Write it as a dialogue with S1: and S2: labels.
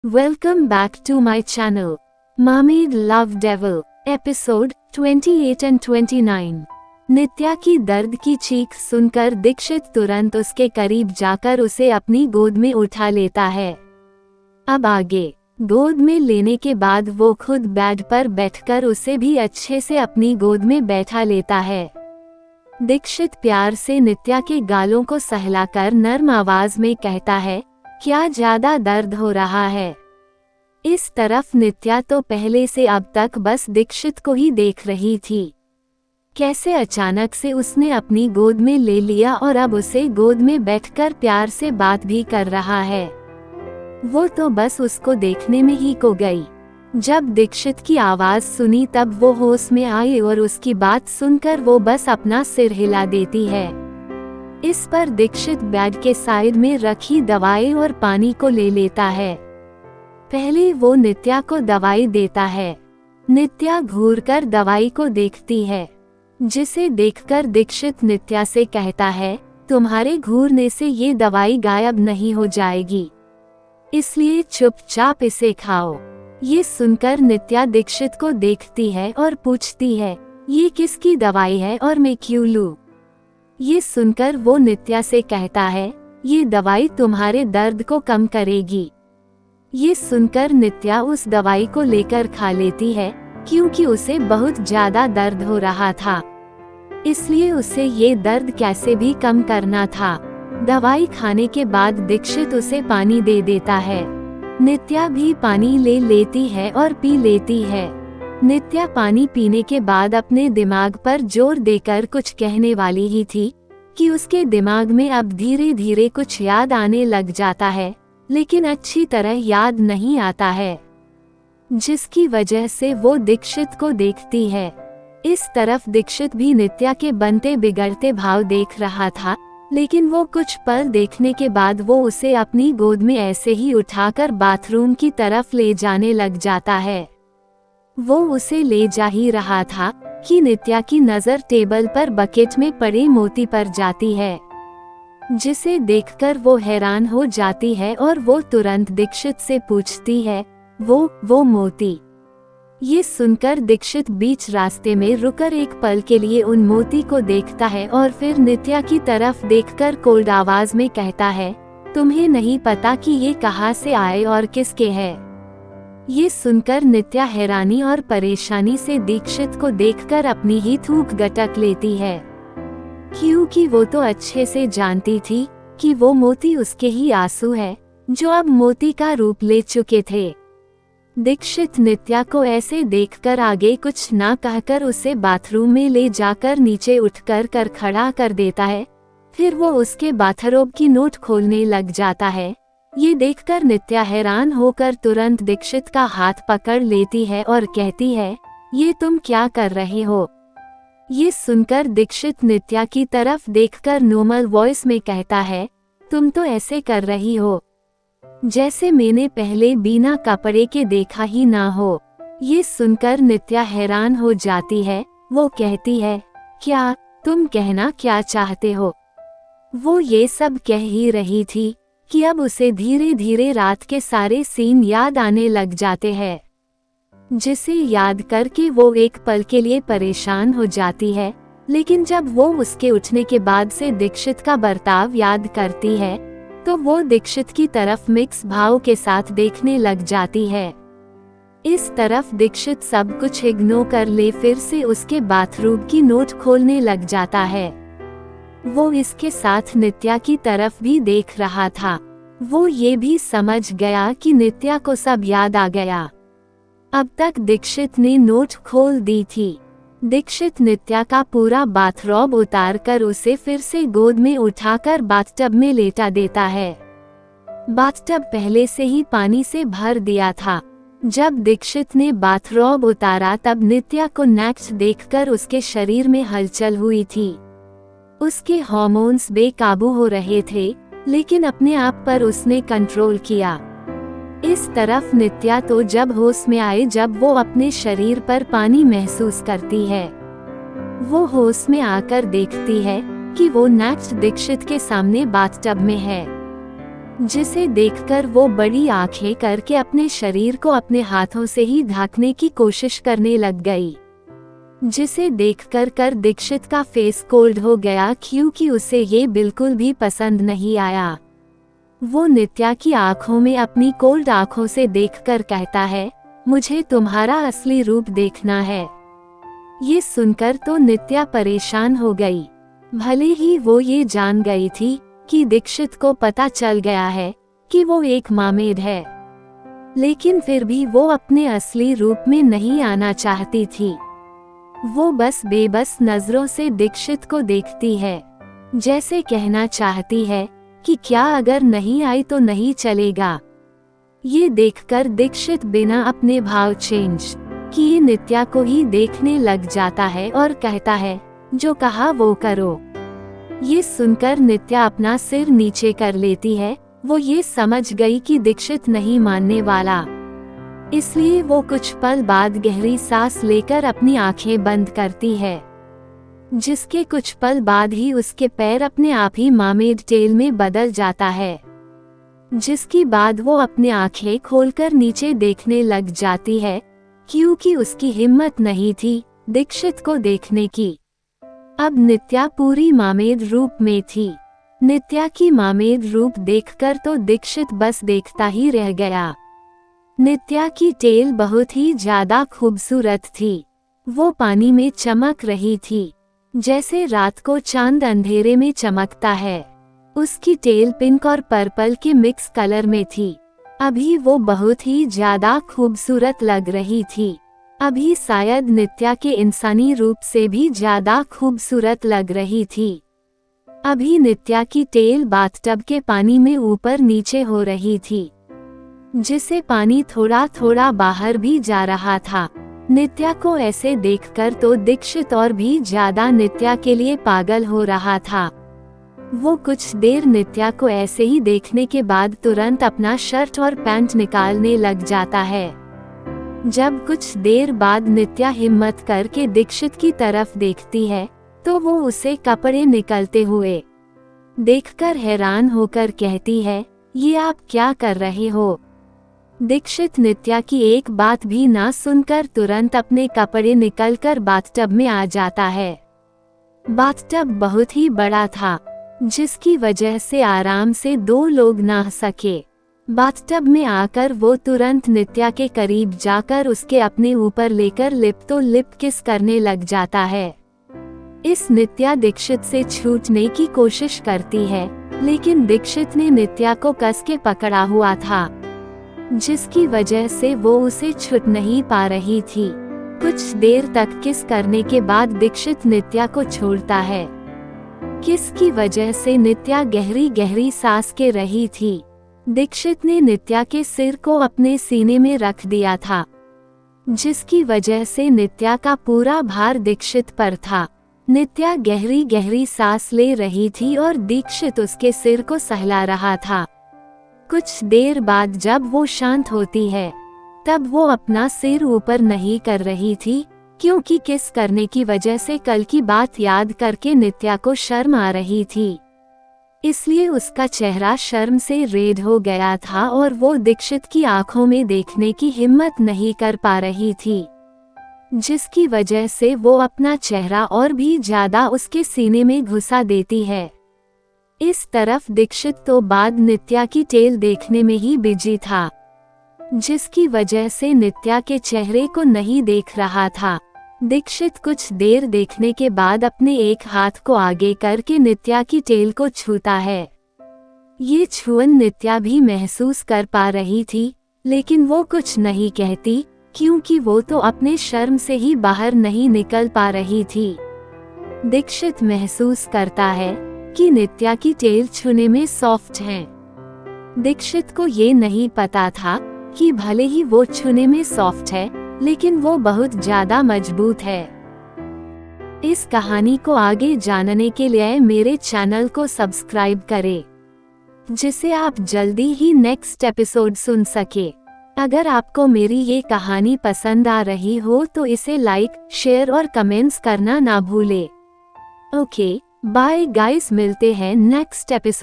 S1: Welcome back to my channel. Mermaid Love Devil, episode 28 and 29। नित्या की दर्द की चीख सुनकर दीक्षित तुरंत उसके करीब जाकर उसे अपनी गोद में उठा लेता है। अब आगे गोद में लेने के बाद वो खुद बेड पर बैठकर उसे भी अच्छे से अपनी गोद में बैठा लेता है। दीक्षित प्यार से नित्या के गालों को सहलाकर नर्म आवाज में कहता है, क्या ज्यादा दर्द हो रहा है? इस तरफ नित्या तो पहले से अब तक बस दीक्षित को ही देख रही थी। कैसे अचानक से उसने अपनी गोद में ले लिया और अब उसे गोद में बैठकर प्यार से बात भी कर रहा है। वो तो बस उसको देखने में ही खो गई। जब दीक्षित की आवाज सुनी तब वो होश में आई और उसकी बात सुनकर वो बस अपना सिर हिला देती है। इस पर दीक्षित बेड के साइड में रखी दवाई और पानी को ले लेता है। पहले वो नित्या को दवाई देता है। नित्या घूरकर दवाई को देखती है, जिसे देखकर दीक्षित नित्या से कहता है, तुम्हारे घूरने से ये दवाई गायब नहीं हो जाएगी, इसलिए चुपचाप इसे खाओ। ये सुनकर नित्या दीक्षित को देखती है और पूछती है, ये किसकी दवाई है और मैं क्यों लूं? ये सुनकर वो नित्या से कहता है, ये दवाई तुम्हारे दर्द को कम करेगी। ये सुनकर नित्या उस दवाई को लेकर खा लेती है, क्योंकि उसे बहुत ज्यादा दर्द हो रहा था, इसलिए उसे ये दर्द कैसे भी कम करना था। दवाई खाने के बाद दीक्षित उसे पानी दे देता है। नित्या भी पानी ले लेती है और पी लेती है। नित्या पानी पीने के बाद अपने दिमाग पर जोर देकर कुछ कहने वाली ही थी कि उसके दिमाग में अब धीरे धीरे कुछ याद आने लग जाता है, लेकिन अच्छी तरह याद नहीं आता है, जिसकी वजह से वो दीक्षित को देखती है। इस तरफ दीक्षित भी नित्या के बनते बिगड़ते भाव देख रहा था, लेकिन वो कुछ पल देखने के बाद वो उसे अपनी गोद में ऐसे ही उठाकर बाथरूम की तरफ ले जाने लग जाता है। वो उसे ले जा ही रहा था कि नित्या की नजर टेबल पर बकेट में पड़े मोती पर जाती है, जिसे देखकर वो हैरान हो जाती है और वो तुरंत दीक्षित से पूछती है, वो मोती? ये सुनकर दीक्षित बीच रास्ते में रुकर एक पल के लिए उन मोती को देखता है और फिर नित्या की तरफ देखकर कोल्ड आवाज में कहता है, तुम्हें नहीं पता कि ये कहाँ से आए और किसके हैं? ये सुनकर नित्या हैरानी और परेशानी से दीक्षित को देखकर अपनी ही थूक गटक लेती है, क्योंकि वो तो अच्छे से जानती थी कि वो मोती उसके ही आंसू है, जो अब मोती का रूप ले चुके थे। दीक्षित नित्या को ऐसे देखकर आगे कुछ ना कहकर उसे बाथरूम में ले जाकर नीचे उठकर कर खड़ा कर देता है। फिर वो उसके बाथरोब की नोट खोलने लग जाता है। ये देखकर नित्या हैरान होकर तुरंत दीक्षित का हाथ पकड़ लेती है और कहती है, ये तुम क्या कर रहे हो? ये सुनकर दीक्षित नित्या की तरफ देखकर नॉर्मल वॉइस में कहता है, तुम तो ऐसे कर रही हो जैसे मैंने पहले बिना कपड़े के देखा ही ना हो। ये सुनकर नित्या हैरान हो जाती है। वो कहती है, क्या तुम कहना क्या चाहते हो? वो ये सब कह ही रही थी कि अब उसे धीरे धीरे रात के सारे सीन याद आने लग जाते हैं, जिसे याद करके वो एक पल के लिए परेशान हो जाती है। लेकिन जब वो उसके उठने के बाद से दीक्षित का बर्ताव याद करती है, तो वो दीक्षित की तरफ मिक्स भाव के साथ देखने लग जाती है। इस तरफ दीक्षित सब कुछ इग्नोर कर ले फिर से उसके बाथरूम की नोट खोलने लग जाता है। वो इसके साथ नित्या की तरफ भी देख रहा था। वो ये भी समझ गया कि नित्या को सब याद आ गया। अब तक दीक्षित ने नोट खोल दी थी। दीक्षित नित्या का पूरा बाथरोब उतार कर उसे फिर से गोद में उठाकर बाथटब में लेटा देता है। बाथटब पहले से ही पानी से भर दिया था। जब दीक्षित ने बाथरोब उतारा तब नित्या को नेक्स्ट देखकर उसके शरीर में हलचल हुई थी। उसके हार्मोन्स बेकाबू हो रहे थे, लेकिन अपने आप पर उसने कंट्रोल किया। इस तरफ नित्या तो जब होश में आए जब वो अपने शरीर पर पानी महसूस करती है। वो होश में आकर देखती है कि वो नेक्स्ट दीक्षित के सामने बाथटब में है। जिसे देखकर वो बड़ी आंखें करके अपने शरीर को अपने हाथों से ही ढकने की कोशिश करने लग गई, जिसे देखकर दीक्षित का फेस कोल्ड हो गया क्योंकि उसे ये बिल्कुल भी पसंद नहीं आया। वो नित्या की आंखों में अपनी कोल्ड आंखों से देखकर कहता है, मुझे तुम्हारा असली रूप देखना है। ये सुनकर तो नित्या परेशान हो गई। भले ही वो ये जान गई थी कि दीक्षित को पता चल गया है कि वो एक मर्मेड है, लेकिन फिर भी वो अपने असली रूप में नहीं आना चाहती थी। वो बस बेबस नजरों से दीक्षित को देखती है, जैसे कहना चाहती है कि क्या अगर नहीं आई तो नहीं चलेगा। ये देखकर दीक्षित बिना अपने भाव चेंज किए नित्या को ही देखने लग जाता है और कहता है, जो कहा वो करो। ये सुनकर नित्या अपना सिर नीचे कर लेती है। वो ये समझ गई कि दीक्षित नहीं मानने वाला, इसलिए वो कुछ पल बाद गहरी सांस लेकर अपनी आंखें बंद करती है, जिसके कुछ पल बाद ही उसके पैर अपने आप ही मर्मेड टेल में बदल जाता है, जिसके बाद वो अपने आंखें खोलकर नीचे देखने लग जाती है क्योंकि उसकी हिम्मत नहीं थी दीक्षित को देखने की। अब नित्या पूरी मर्मेड रूप में थी। नित्या की मर्मेड रूप देखकर तो दीक्षित बस देखता ही रह गया। नित्या की टेल बहुत ही ज्यादा खूबसूरत थी। वो पानी में चमक रही थी, जैसे रात को चांद अंधेरे में चमकता है। उसकी टेल पिंक और पर्पल के मिक्स कलर में थी। अभी वो बहुत ही ज्यादा खूबसूरत लग रही थी। अभी शायद नित्या के इंसानी रूप से भी ज्यादा खूबसूरत लग रही थी। अभी नित्या की टेल बाथटब के पानी में ऊपर नीचे हो रही थी, जिसे पानी थोड़ा थोड़ा बाहर भी जा रहा था। नित्या को ऐसे देखकर तो दीक्षित और भी ज्यादा नित्या के लिए पागल हो रहा था। वो कुछ देर नित्या को ऐसे ही देखने के बाद तुरंत अपना शर्ट और पैंट निकालने लग जाता है। जब कुछ देर बाद नित्या हिम्मत करके दीक्षित की तरफ देखती है तो वो उसे कपड़े निकलते हुए देखकर हैरान होकर कहती है, ये आप क्या कर रहे हो? दीक्षित नित्या की एक बात भी ना सुनकर तुरंत अपने कपड़े निकलकर बाथटब में आ जाता है। बाथटब बहुत ही बड़ा था, जिसकी वजह से आराम से 2 लोग नहा सके। बाथटब में आकर वो तुरंत नित्या के करीब जाकर उसके अपने ऊपर लेकर लिप तो लिप किस करने लग जाता है। इस नित्या दीक्षित से छूटने की कोशिश करती है, लेकिन दीक्षित ने नित्या को कस के पकड़ा हुआ था, जिसकी वजह से वो उसे छूट नहीं पा रही थी। कुछ देर तक किस करने के बाद दीक्षित नित्या को छोड़ता है। किस की वजह से नित्या गहरी गहरी सांस के रही थी। दीक्षित ने नित्या के सिर को अपने सीने में रख दिया था, जिसकी वजह से नित्या का पूरा भार दीक्षित पर था। नित्या गहरी गहरी सांस ले रही थी और दीक्षित उसके सिर को सहला रहा था। कुछ देर बाद जब वो शांत होती है, तब वो अपना सिर ऊपर नहीं कर रही थी, क्योंकि किस करने की वजह से कल की बात याद करके नित्या को शर्म आ रही थी। इसलिए उसका चेहरा शर्म से रेड हो गया था और वो दीक्षित की आंखों में देखने की हिम्मत नहीं कर पा रही थी, जिसकी वजह से वो अपना चेहरा और भी ज्यादा उसके सीने में घुसा देती है। इस तरफ दीक्षित तो बाद नित्या की टेल देखने में ही बिजी था, जिसकी वजह से नित्या के चेहरे को नहीं देख रहा था। दीक्षित कुछ देर देखने के बाद अपने एक हाथ को आगे करके नित्या की टेल को छूता है। ये छुअन नित्या भी महसूस कर पा रही थी, लेकिन वो कुछ नहीं कहती, क्योंकि वो तो अपने शर्म से ही बाहर नहीं निकल पा रही थी। दीक्षित महसूस करता है कि नित्या की टेल छूने में सॉफ्ट है। दीक्षित को ये नहीं पता था कि भले ही वो छूने में सॉफ्ट है, लेकिन वो बहुत ज्यादा मजबूत है। इस कहानी को आगे जानने के लिए मेरे चैनल को सब्सक्राइब करें, जिससे आप जल्दी ही नेक्स्ट एपिसोड सुन सके। अगर आपको मेरी ये कहानी पसंद आ रही हो तो इसे लाइक, शेयर और कमेंट्स करना ना भूले। ओके, बाय गाइस, मिलते हैं नेक्स्ट एपिसोड।